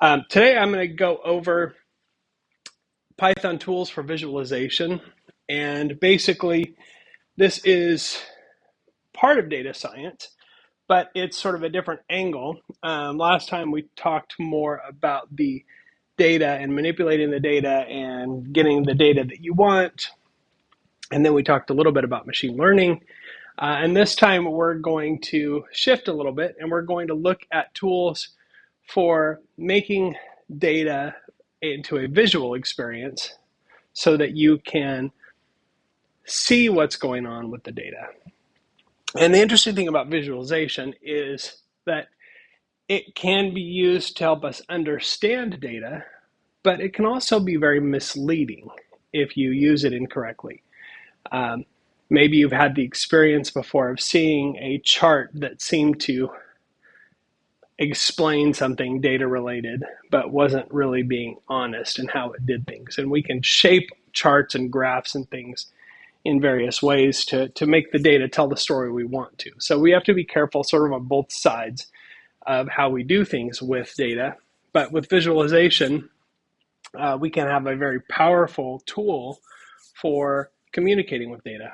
Today I'm going to go over Python tools for visualization. And basically, this is part of data science, but it's sort of a different angle. Last time we talked more about the data and manipulating the data and getting the data that you want. And then we talked a little bit about machine learning. And this time we're going to shift a little bit and we're going to look at tools for making data into a visual experience so that you can see what's going on with the data. And the interesting thing about visualization is that it can be used to help us understand data, but it can also be very misleading if you use it incorrectly. Maybe you've had the experience before of seeing a chart that seemed to explain something data related, but wasn't really being honest in how it did things. And we can shape charts and graphs and things in various ways to make the data tell the story we want to. So we have to be careful sort of on both sides of how we do things with data. But with visualization, we can have a very powerful tool for communicating with data.